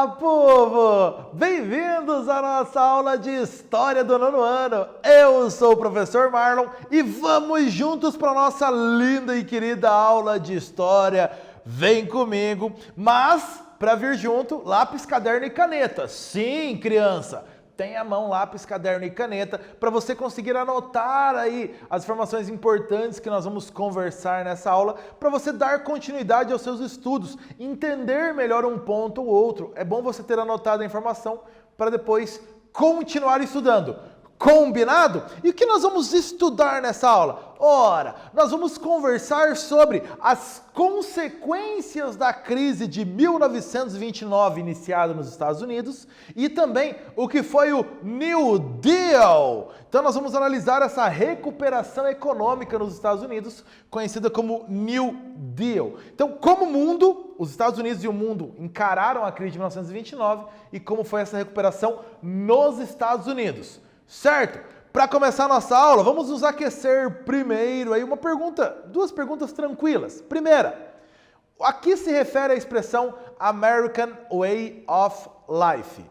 Olá, povo! Bem-vindos à nossa aula de História do nono ano. Eu sou o professor Marlon e vamos juntos para a nossa linda e querida aula de História. Vem comigo, mas para vir junto, lápis, caderno e caneta. Sim, criança! Tenha à mão lápis, caderno e caneta para você conseguir anotar aí as informações importantes que nós vamos conversar nessa aula, para você dar continuidade aos seus estudos, entender melhor um ponto ou outro. É bom você ter anotado a informação para depois continuar estudando. Combinado? E o que nós vamos estudar nessa aula? Ora, nós vamos conversar sobre as consequências da crise de 1929 iniciada nos Estados Unidos e também o que foi o New Deal. Então nós vamos analisar essa recuperação econômica nos Estados Unidos, conhecida como New Deal. Então, como o mundo, os Estados Unidos e o mundo encararam a crise de 1929 e como foi essa recuperação nos Estados Unidos. Certo? Para começar a nossa aula, vamos nos aquecer primeiro aí duas perguntas tranquilas. Primeira, a que se refere a expressão American Way of Life?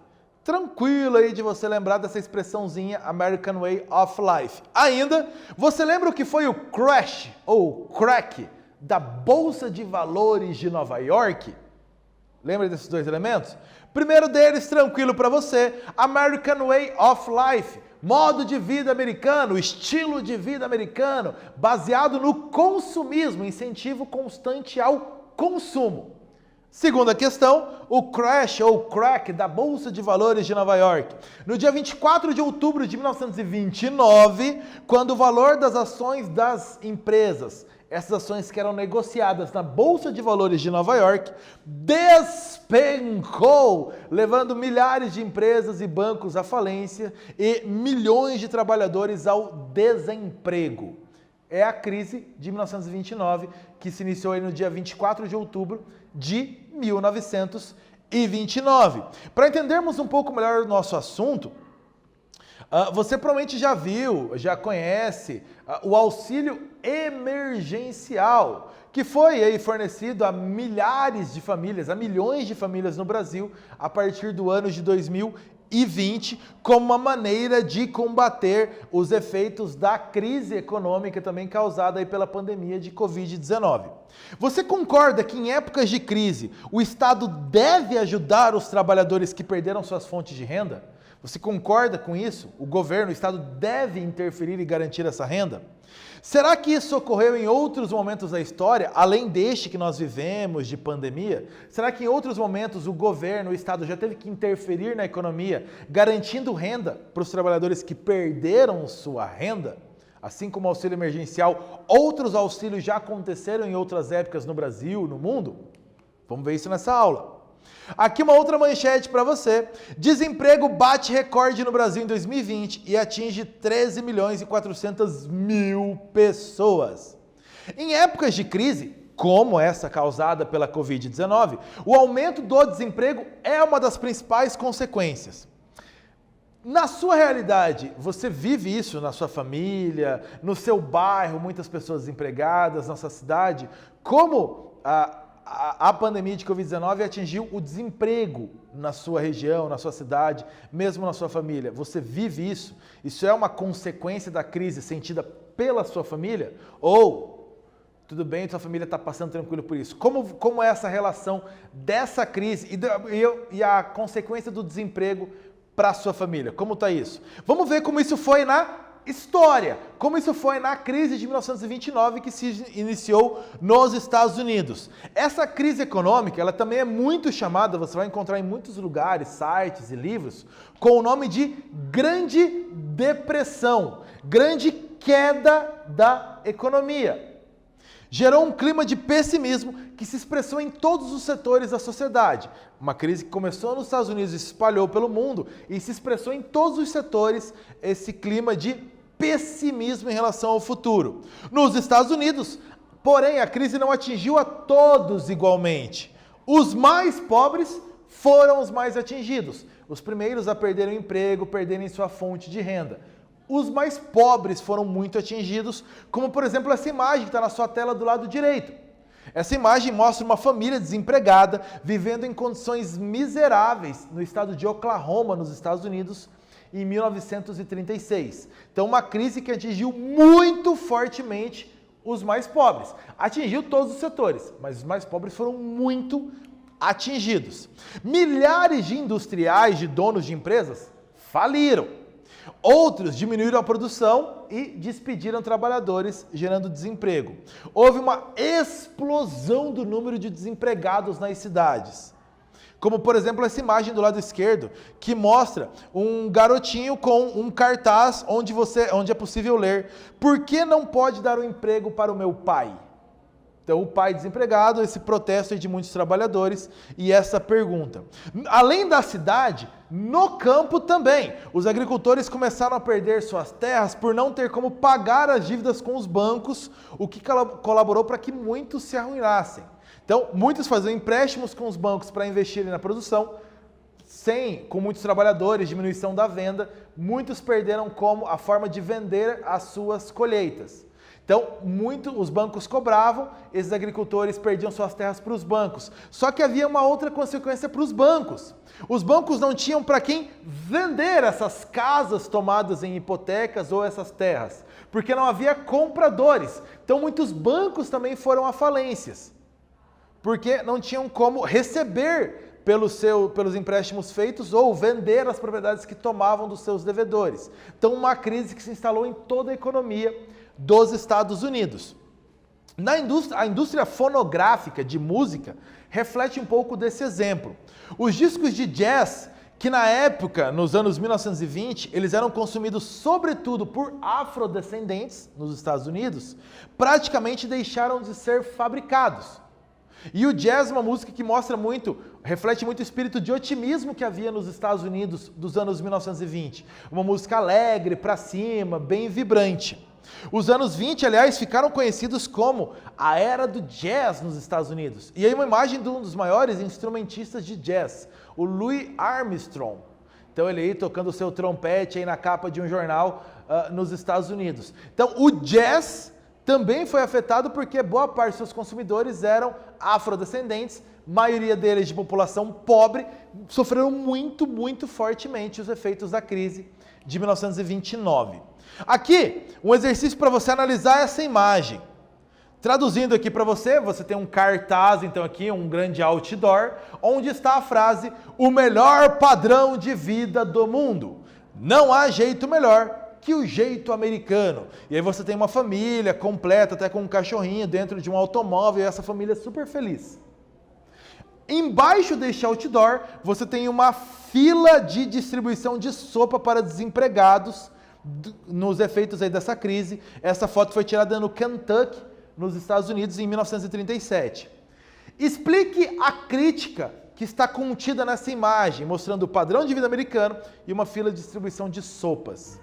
Tranquilo aí de você lembrar dessa expressãozinha American Way of Life. Ainda, você lembra o que foi o crash ou crack da Bolsa de Valores de Nova York? Lembra desses dois elementos? Primeiro deles, tranquilo para você, American Way of Life, modo de vida americano, estilo de vida americano, baseado no consumismo, incentivo constante ao consumo. Segunda questão, o crash ou crack da Bolsa de Valores de Nova York. No dia 24 de outubro de 1929, quando o valor das ações das empresas, essas ações que eram negociadas na Bolsa de Valores de Nova York, despencou, levando milhares de empresas e bancos à falência e milhões de trabalhadores ao desemprego. É a crise de 1929, que se iniciou aí no dia 24 de outubro de 1929. Para entendermos um pouco melhor o nosso assunto, você provavelmente já viu, já conhece o auxílio emergencial, que foi aí fornecido a milhares de famílias, a milhões de famílias no Brasil, a partir do ano de 2020, como uma maneira de combater os efeitos da crise econômica também causada aí pela pandemia de Covid-19. Você concorda que em épocas de crise o Estado deve ajudar os trabalhadores que perderam suas fontes de renda? Você concorda com isso? O governo, o Estado deve interferir e garantir essa renda? Será que isso ocorreu em outros momentos da história, além deste que nós vivemos de pandemia? Será que em outros momentos o governo, o Estado já teve que interferir na economia, garantindo renda para os trabalhadores que perderam sua renda? Assim como o auxílio emergencial, outros auxílios já aconteceram em outras épocas no Brasil, no mundo? Vamos ver isso nessa aula. Aqui uma outra manchete para você. Desemprego bate recorde no Brasil em 2020 e atinge 13 milhões e 400 mil pessoas. Em épocas de crise, como essa causada pela Covid-19, o aumento do desemprego é uma das principais consequências. Na sua realidade, você vive isso na sua família, no seu bairro, muitas pessoas desempregadas, na sua cidade? Como a pandemia de Covid-19 atingiu o desemprego na sua região, na sua cidade, mesmo na sua família? Você vive isso? Isso é uma consequência da crise sentida pela sua família? Ou, tudo bem, sua família está passando tranquilo por isso? Como é essa relação dessa crise e a consequência do desemprego para a sua família? Como está isso? Vamos ver como isso foi na história, como isso foi na crise de 1929 que se iniciou nos Estados Unidos. Essa crise econômica, ela também é muito chamada, você vai encontrar em muitos lugares, sites e livros, com o nome de Grande Depressão, grande queda da economia. Gerou um clima de pessimismo que se expressou em todos os setores da sociedade. Uma crise que começou nos Estados Unidos e se espalhou pelo mundo e se expressou em todos os setores esse clima de pessimismo em relação ao futuro. Nos Estados Unidos, porém, a crise não atingiu a todos igualmente. Os mais pobres foram os mais atingidos. Os primeiros a perderem o emprego, perderem sua fonte de renda. Os mais pobres foram muito atingidos, como por exemplo essa imagem que está na sua tela do lado direito. Essa imagem mostra uma família desempregada vivendo em condições miseráveis no estado de Oklahoma, nos Estados Unidos, em 1936. Então, uma crise que atingiu muito fortemente os mais pobres. Atingiu todos os setores, mas os mais pobres foram muito atingidos. Milhares de industriais, de donos de empresas, faliram. Outros diminuíram a produção e despediram trabalhadores, gerando desemprego. Houve uma explosão do número de desempregados nas cidades. Como, por exemplo, essa imagem do lado esquerdo, que mostra um garotinho com um cartaz onde é possível ler: "Por que não pode dar um emprego para o meu pai?" Então, o pai desempregado, esse protesto de muitos trabalhadores e essa pergunta. Além da cidade, no campo também, os agricultores começaram a perder suas terras por não ter como pagar as dívidas com os bancos, o que colaborou para que muitos se arruinassem. Então, muitos faziam empréstimos com os bancos para investirem na produção, com muitos trabalhadores, diminuição da venda, muitos perderam como a forma de vender as suas colheitas. Então, os bancos cobravam, esses agricultores perdiam suas terras para os bancos. Só que havia uma outra consequência para os bancos. Os bancos não tinham para quem vender essas casas tomadas em hipotecas ou essas terras, porque não havia compradores. Então, muitos bancos também foram à falências, porque não tinham como receber pelos empréstimos feitos ou vender as propriedades que tomavam dos seus devedores. Então, uma crise que se instalou em toda a economia dos Estados Unidos. A indústria fonográfica de música reflete um pouco desse exemplo. Os discos de jazz, que na época, nos anos 1920, eles eram consumidos sobretudo por afrodescendentes nos Estados Unidos, praticamente deixaram de ser fabricados. E o jazz é uma música que reflete muito o espírito de otimismo que havia nos Estados Unidos dos anos 1920. Uma música alegre, pra cima, bem vibrante. Os anos 20, aliás, ficaram conhecidos como a era do jazz nos Estados Unidos. E aí uma imagem de um dos maiores instrumentistas de jazz, o Louis Armstrong. Então ele aí tocando o seu trompete aí na capa de um jornal nos Estados Unidos. Então o jazz também foi afetado porque boa parte dos seus consumidores eram afrodescendentes, maioria deles de população pobre, sofreram muito, muito fortemente os efeitos da crise de 1929. Aqui, um exercício para você analisar essa imagem. Traduzindo aqui para você, você tem um cartaz, então aqui, um grande outdoor, onde está a frase: "O melhor padrão de vida do mundo. Não há jeito melhor que o jeito americano." E aí você tem uma família completa, até com um cachorrinho dentro de um automóvel, e essa família é super feliz. Embaixo deste outdoor, você tem uma fila de distribuição de sopa para desempregados nos efeitos aí dessa crise. Essa foto foi tirada no Kentucky, nos Estados Unidos, em 1937. Explique a crítica que está contida nessa imagem, mostrando o padrão de vida americano e uma fila de distribuição de sopas.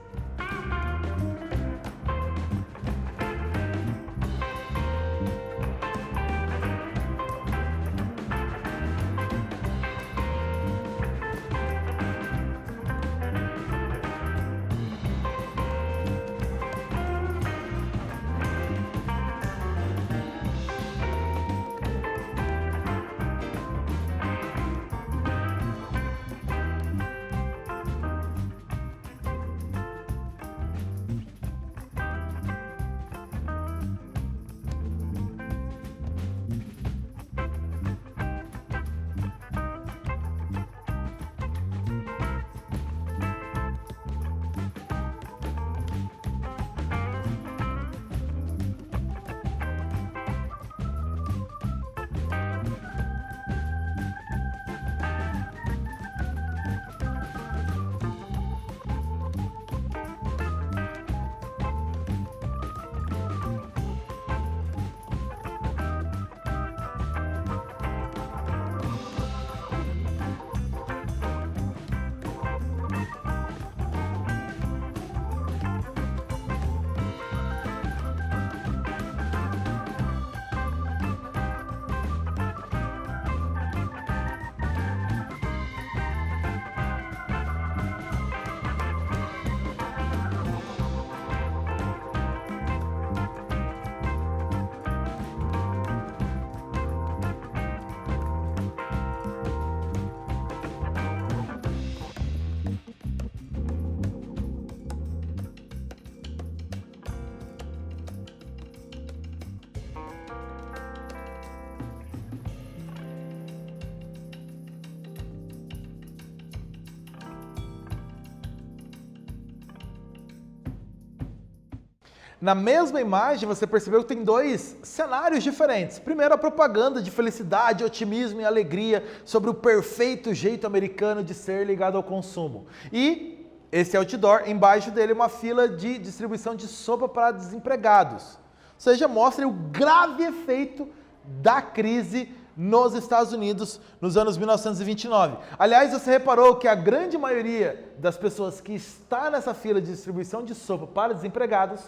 Na mesma imagem, você percebeu que tem dois cenários diferentes. Primeiro, a propaganda de felicidade, otimismo e alegria sobre o perfeito jeito americano de ser ligado ao consumo. E esse outdoor, embaixo dele, uma fila de distribuição de sopa para desempregados. Ou seja, mostra o grave efeito da crise nos Estados Unidos nos anos 1929. Aliás, você reparou que a grande maioria das pessoas que está nessa fila de distribuição de sopa para desempregados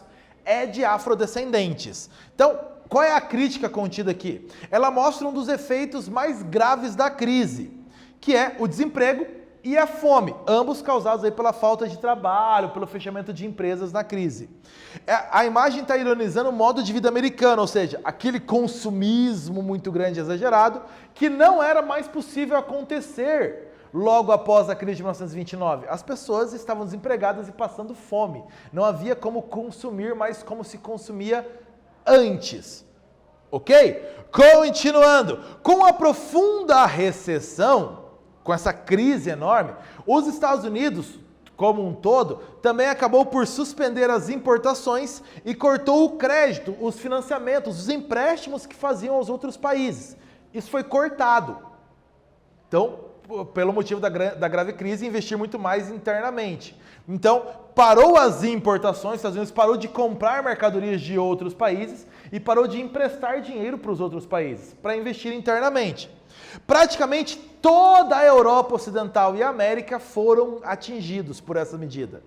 é de afrodescendentes. Então, qual é a crítica contida aqui? Ela mostra um dos efeitos mais graves da crise, que é o desemprego e a fome, ambos causados aí pela falta de trabalho, pelo fechamento de empresas na crise. A imagem está ironizando o modo de vida americano, ou seja, aquele consumismo muito grande e exagerado que não era mais possível acontecer logo após a crise de 1929. As pessoas estavam desempregadas e passando fome. Não havia como consumir mais como se consumia antes. Ok? Continuando. Com a profunda recessão, com essa crise enorme, os Estados Unidos, como um todo, também acabou por suspender as importações e cortou o crédito, os financiamentos, os empréstimos que faziam aos outros países. Isso foi cortado. Então, pelo motivo da grave crise, investir muito mais internamente. Então, parou as importações, os Estados Unidos parou de comprar mercadorias de outros países e parou de emprestar dinheiro para os outros países, para investir internamente. Praticamente toda a Europa Ocidental e a América foram atingidos por essa medida.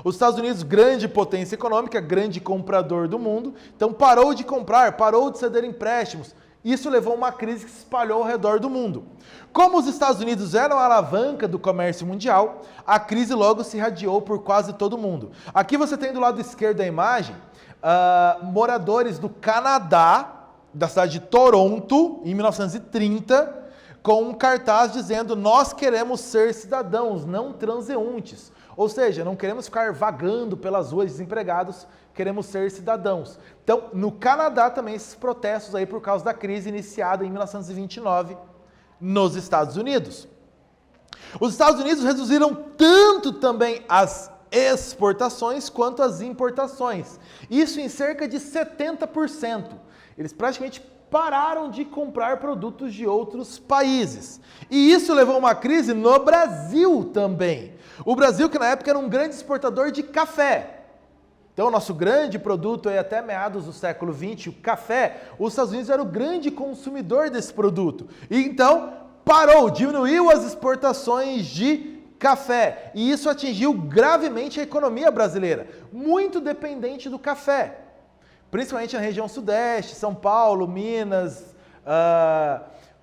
Os Estados Unidos, grande potência econômica, grande comprador do mundo, então parou de comprar, parou de ceder empréstimos. Isso levou a uma crise que se espalhou ao redor do mundo. Como os Estados Unidos eram a alavanca do comércio mundial, a crise logo se irradiou por quase todo o mundo. Aqui você tem do lado esquerdo da imagem, moradores do Canadá, da cidade de Toronto, em 1930, com um cartaz dizendo: nós queremos ser cidadãos, não transeuntes. Ou seja, não queremos ficar vagando pelas ruas desempregados, queremos ser cidadãos. Então, no Canadá também esses protestos aí por causa da crise iniciada em 1929 nos Estados Unidos. Os Estados Unidos reduziram tanto também as exportações quanto as importações. Isso em cerca de 70%. Eles praticamente pararam de comprar produtos de outros países. E isso levou a uma crise no Brasil também. O Brasil, que na época era um grande exportador de café. Então, o nosso grande produto aí até meados do século XX, o café, os Estados Unidos era o grande consumidor desse produto. E então, parou, diminuiu as exportações de café. E isso atingiu gravemente a economia brasileira, muito dependente do café. Principalmente na região sudeste, São Paulo, Minas,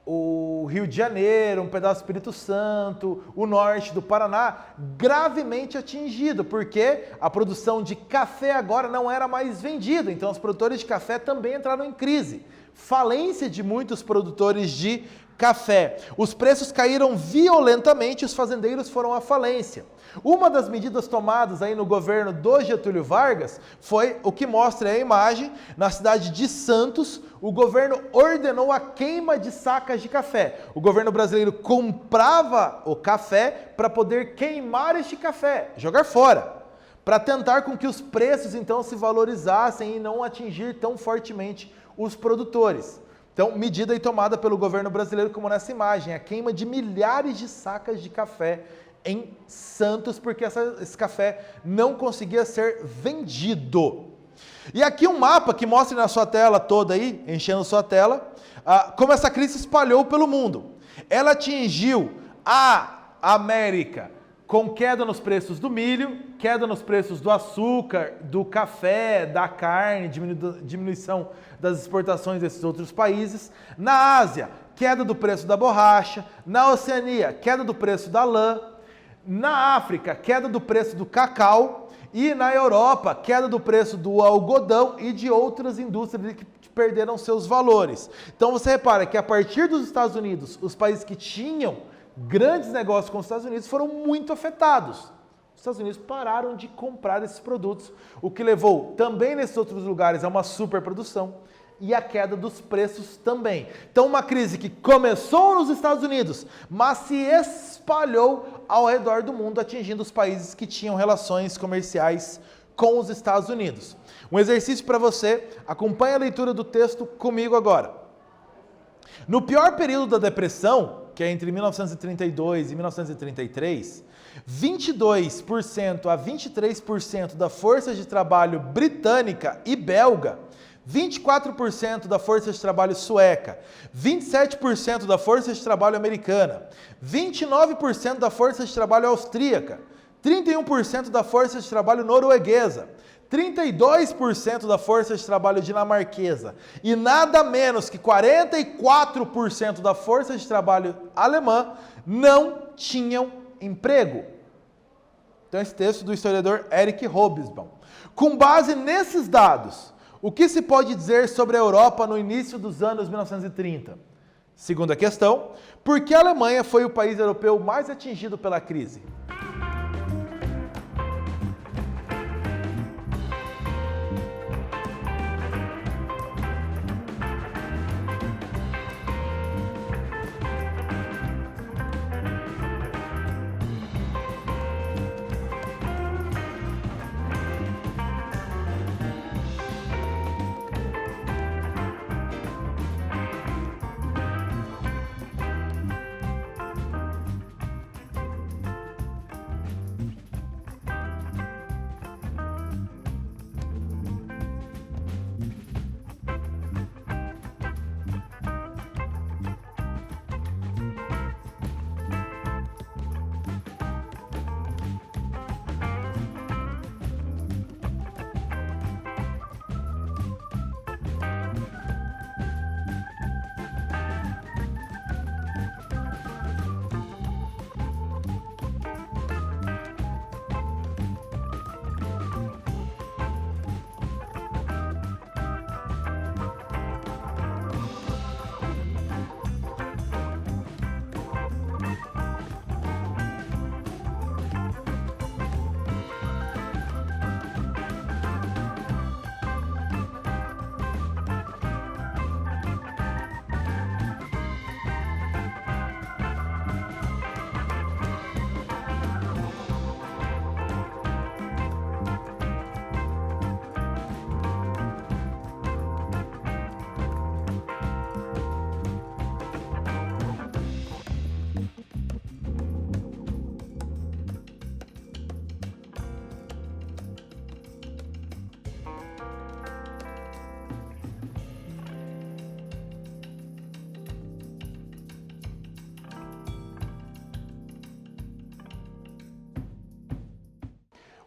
o Rio de Janeiro, um pedaço do Espírito Santo, o norte do Paraná, gravemente atingido, porque a produção de café agora não era mais vendida, então os produtores de café também entraram em crise. Falência de muitos produtores de café. Os preços caíram violentamente e os fazendeiros foram à falência. Uma das medidas tomadas aí no governo do Getúlio Vargas foi o que mostra a imagem. Na cidade de Santos, o governo ordenou a queima de sacas de café. O governo brasileiro comprava o café para poder queimar este café, jogar fora, para tentar com que os preços então se valorizassem e não atingir tão fortemente os produtores. Então, medida aí tomada pelo governo brasileiro, como nessa imagem, a queima de milhares de sacas de café em Santos, porque esse café não conseguia ser vendido. E aqui um mapa que mostra na sua tela toda aí, enchendo sua tela, como essa crise se espalhou pelo mundo. Ela atingiu a América com queda nos preços do milho, queda nos preços do açúcar, do café, da carne, diminuição das exportações desses outros países. Na Ásia, queda do preço da borracha. Na Oceania, queda do preço da lã. Na África, queda do preço do cacau. E na Europa, queda do preço do algodão e de outras indústrias que perderam seus valores. Então você repara que a partir dos Estados Unidos, os países que tinham grandes negócios com os Estados Unidos foram muito afetados. Os Estados Unidos pararam de comprar esses produtos, o que levou também nesses outros lugares a uma superprodução e a queda dos preços também. Então, uma crise que começou nos Estados Unidos, mas se espalhou ao redor do mundo, atingindo os países que tinham relações comerciais com os Estados Unidos. Um exercício para você, acompanhe a leitura do texto comigo agora. No pior período da depressão, que é entre 1932 e 1933, 22% a 23% da força de trabalho britânica e belga, 24% da força de trabalho sueca, 27% da força de trabalho americana, 29% da força de trabalho austríaca, 31% da força de trabalho norueguesa, 32% da força de trabalho dinamarquesa e nada menos que 44% da força de trabalho alemã não tinham emprego. Então esse texto do historiador Eric Hobsbawm. Com base nesses dados, o que se pode dizer sobre a Europa no início dos anos 1930? Segunda questão, por que a Alemanha foi o país europeu mais atingido pela crise?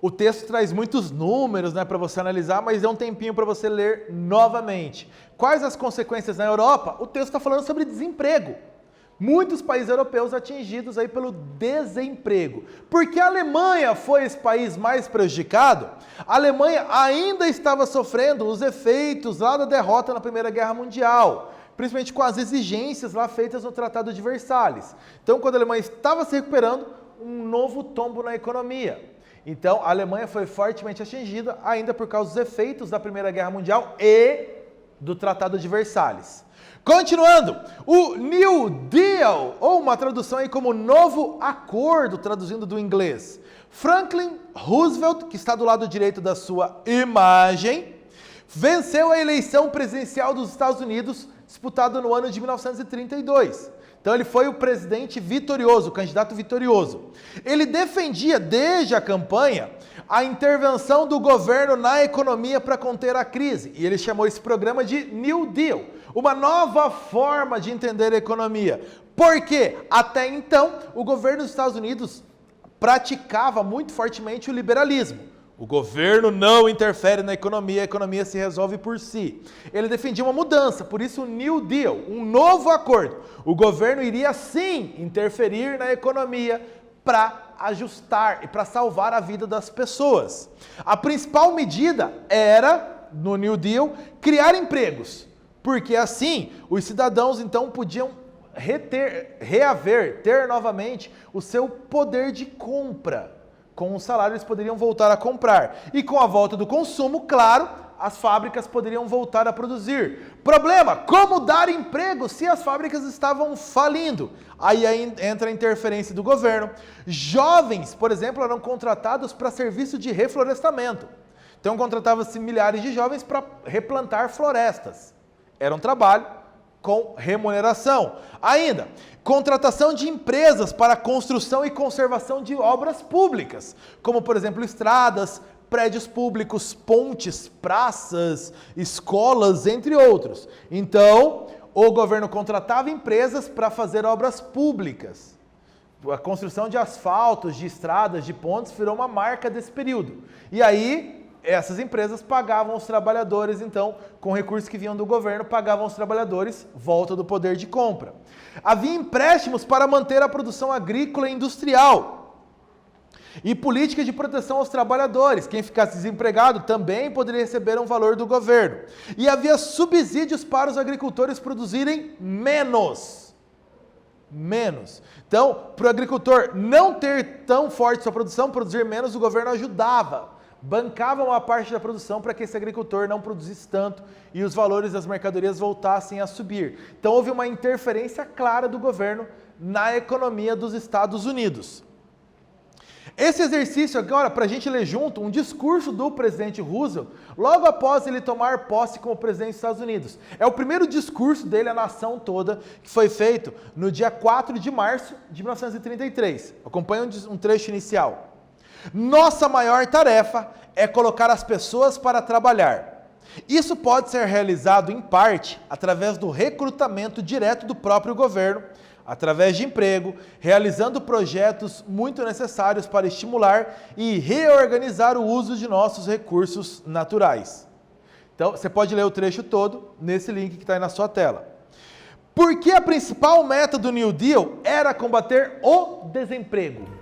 O texto traz muitos números, para você analisar, mas é um tempinho para você ler novamente. Quais as consequências na Europa? O texto está falando sobre desemprego. Muitos países europeus atingidos aí pelo desemprego. Porque a Alemanha foi esse país mais prejudicado, a Alemanha ainda estava sofrendo os efeitos lá da derrota na Primeira Guerra Mundial, principalmente com as exigências lá feitas no Tratado de Versalhes. Então, quando a Alemanha estava se recuperando, um novo tombo na economia. Então, a Alemanha foi fortemente atingida ainda por causa dos efeitos da Primeira Guerra Mundial e do Tratado de Versalhes. Continuando, o New Deal, ou uma tradução aí como Novo Acordo, traduzindo do inglês. Franklin Roosevelt, que está do lado direito da sua imagem, venceu a eleição presidencial dos Estados Unidos, disputada no ano de 1932. Então ele foi o presidente vitorioso, o candidato vitorioso. Ele defendia desde a campanha a intervenção do governo na economia para conter a crise. E ele chamou esse programa de New Deal, uma nova forma de entender a economia. Porque até então o governo dos Estados Unidos praticava muito fortemente o liberalismo. O governo não interfere na economia, a economia se resolve por si. Ele defendia uma mudança, por isso o New Deal, um novo acordo. O governo iria sim interferir na economia para ajustar e para salvar a vida das pessoas. A principal medida era, no New Deal, criar empregos, porque assim os cidadãos então podiam ter novamente o seu poder de compra. Com o salário eles poderiam voltar a comprar. E com a volta do consumo, claro, as fábricas poderiam voltar a produzir. Problema, como dar emprego se as fábricas estavam falindo? Aí entra a interferência do governo. Jovens, por exemplo, eram contratados para serviço de reflorestamento. Então contratava-se milhares de jovens para replantar florestas. Era um trabalho com remuneração. Ainda, contratação de empresas para construção e conservação de obras públicas, como por exemplo estradas, prédios públicos, pontes, praças, escolas, entre outros. Então, o governo contratava empresas para fazer obras públicas. A construção de asfaltos, de estradas, de pontes virou uma marca desse período. E aí, essas empresas pagavam os trabalhadores, então, com recursos que vinham do governo, pagavam os trabalhadores, volta do poder de compra. Havia empréstimos para manter a produção agrícola e industrial. E política de proteção aos trabalhadores. Quem ficasse desempregado também poderia receber um valor do governo. E havia subsídios para os agricultores produzirem menos. Então, para o agricultor não ter tão forte sua produção, produzir menos, o governo ajudava. Bancava uma parte da produção para que esse agricultor não produzisse tanto e os valores das mercadorias voltassem a subir. Então houve uma interferência clara do governo na economia dos Estados Unidos. Esse exercício agora, para a gente ler junto, um discurso do presidente Roosevelt, logo após ele tomar posse como presidente dos Estados Unidos. É o primeiro discurso dele à nação toda, que foi feito no dia 4 de março de 1933. Acompanha um trecho inicial. Nossa maior tarefa é colocar as pessoas para trabalhar. Isso pode ser realizado, em parte, através do recrutamento direto do próprio governo, através de emprego, realizando projetos muito necessários para estimular e reorganizar o uso de nossos recursos naturais. Então, você pode ler o trecho todo nesse link que está aí na sua tela. Porque a principal meta do New Deal era combater o desemprego.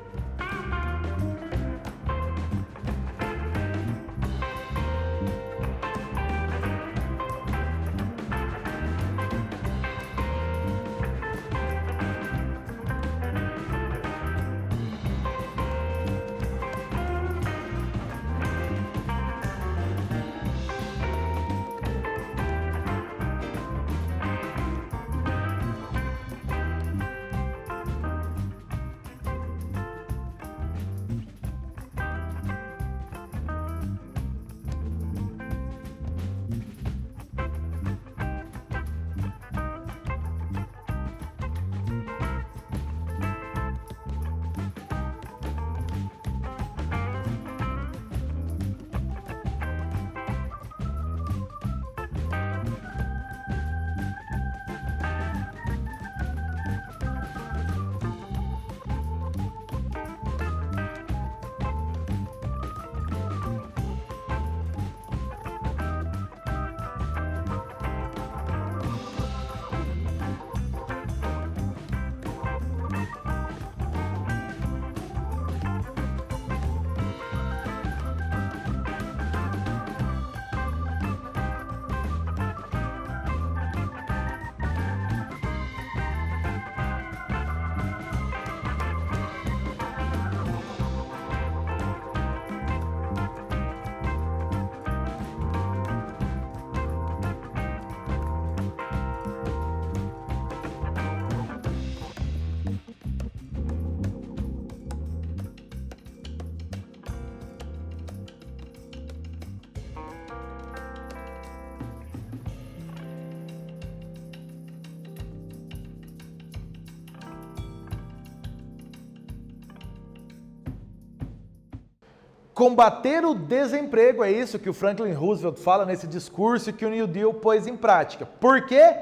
Combater o desemprego, é isso que o Franklin Roosevelt fala nesse discurso que o New Deal pôs em prática. Por quê?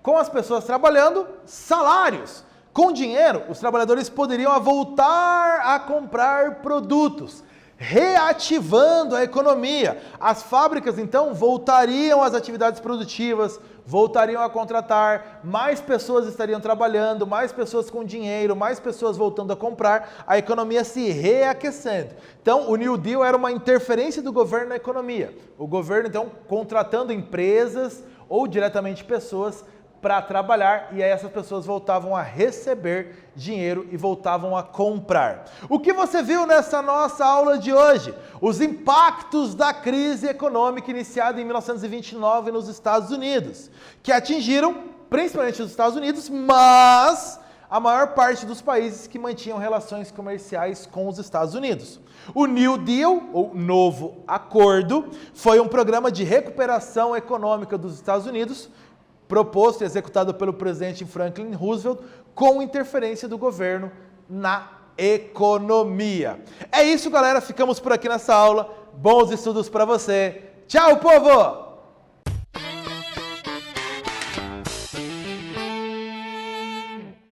Com as pessoas trabalhando, salários. Com dinheiro, os trabalhadores poderiam voltar a comprar produtos, reativando a economia. As fábricas, então, voltariam às atividades produtivas, voltariam a contratar, mais pessoas estariam trabalhando, mais pessoas com dinheiro, mais pessoas voltando a comprar, a economia se reaquecendo. Então, o New Deal era uma interferência do governo na economia. O governo, então, contratando empresas ou diretamente pessoas para trabalhar, e aí essas pessoas voltavam a receber dinheiro e voltavam a comprar. O que você viu nessa nossa aula de hoje? Os impactos da crise econômica iniciada em 1929 nos Estados Unidos, que atingiram principalmente os Estados Unidos, mas a maior parte dos países que mantinham relações comerciais com os Estados Unidos. O New Deal, ou Novo Acordo, foi um programa de recuperação econômica dos Estados Unidos, proposto e executado pelo presidente Franklin Roosevelt, com interferência do governo na economia. É isso, galera. Ficamos por aqui nessa aula. Bons estudos para você. Tchau, povo!